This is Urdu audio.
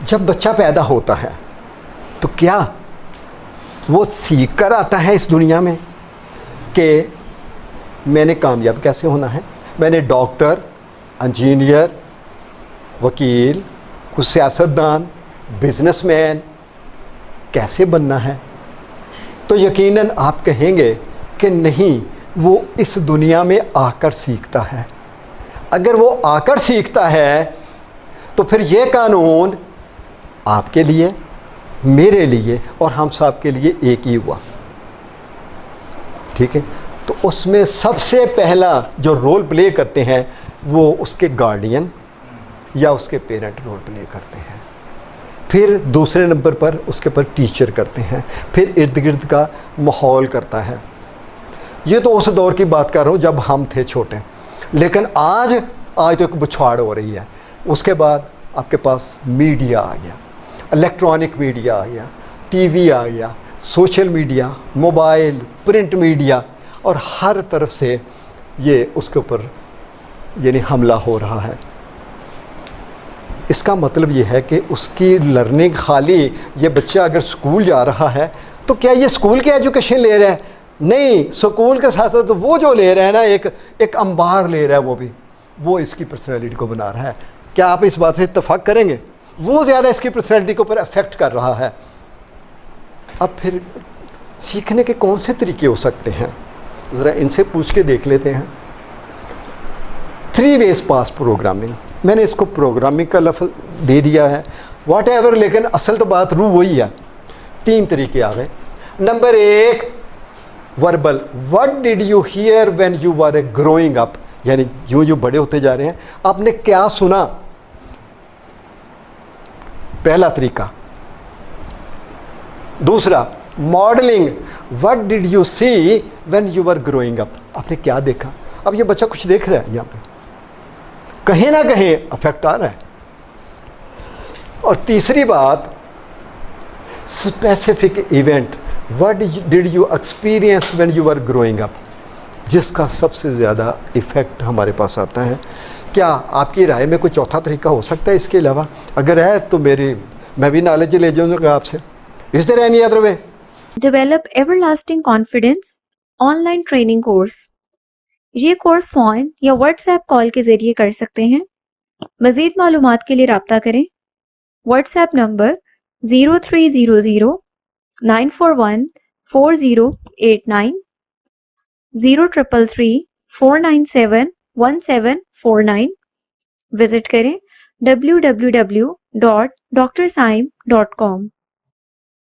جب بچہ پیدا ہوتا ہے تو کیا وہ سیکھ کر آتا ہے اس دنیا میں کہ میں نے کامیاب کیسے ہونا ہے، میں نے ڈاکٹر، انجینئر، وکیل، کچھ سیاستدان، بزنس مین کیسے بننا ہے؟ تو یقیناً آپ کہیں گے کہ نہیں، وہ اس دنیا میں آ کر سیکھتا ہے۔ اگر وہ آ کر سیکھتا ہے تو پھر یہ قانون آپ کے لیے، میرے لیے اور ہم سب کے لیے ایک ہی ہوا، ٹھیک ہے؟ تو اس میں سب سے پہلا جو رول پلے کرتے ہیں وہ اس کے گارڈین یا اس کے پیرنٹ رول پلے کرتے ہیں، پھر دوسرے نمبر پر اس کے پر ٹیچر کرتے ہیں، پھر ارد گرد کا ماحول کرتا ہے۔ یہ تو اس دور کی بات کر رہا ہوں جب ہم تھے چھوٹے، لیکن آج تو ایک بچھاڑ ہو رہی ہے۔ اس کے بعد آپ کے پاس میڈیا آ گیا، الیکٹرانک میڈیا آ گیا، ٹی وی آ گیا، social media, mobile, print media, اور ہر طرف سے یہ اس کے اوپر یعنی حملہ ہو رہا ہے۔ اس کا مطلب یہ ہے کہ اس کی لرننگ خالی، یہ بچہ اگر اسکول جا رہا ہے تو کیا یہ اسکول کی ایجوکیشن لے رہا ہے؟ نہیں، اسکول کے ساتھ ساتھ وہ جو لے رہا ہے نا، ایک انبار لے رہا ہے، وہ اس کی پرسنالٹی کو بنا رہا ہے۔ کیا آپ اس بات سے اتفاق کریں گے؟ وہ زیادہ اس کی پرسنالٹی کے اوپر افیکٹ کر رہا ہے۔ اب پھر سیکھنے کے کون سے طریقے ہو سکتے ہیں؟ ذرا ان سے پوچھ کے دیکھ لیتے ہیں۔ 3 ways پاس پروگرامنگ، میں نے اس کو پروگرامنگ کا لفظ دے دیا ہے، واٹ ایور، لیکن اصل تو بات روح وہی ہے۔ 3 طریقے آ گئے۔ Number 1 verbal, what did you hear when you are a growing up, یعنی جو بڑے ہوتے جا رہے ہیں آپ نے کیا سنا، پہلا طریقہ۔ دوسرا modelling, what did you see when you are growing up, آپ نے کیا دیکھا۔ اب یہ بچہ کچھ دیکھ رہا ہے، یہاں پہ کہیں نہ کہیں افیکٹ آ رہا ہے۔ اور تیسری بات specific event, what did you experience when you are growing up, جس کا سب سے زیادہ ایفیکٹ ہمارے پاس آتا ہے۔ کیا آپ کی رائے میں کوئی چوتھا طریقہ ہو سکتا ہے اس کے علاوہ؟ اگر ہے تو میں بھی نالج لے جاؤں گا آپ سے۔ Is there any other way? Develop Everlasting Confidence on line training course. یہ کورس فون یا واٹس ایپ کال کے ذریعے کر سکتے ہیں۔ مزید معلومات کے لیے رابطہ کریں۔ What's app number 0300-941-4089 0333-497-1749۔ وزٹ کریں www.drsaim.com۔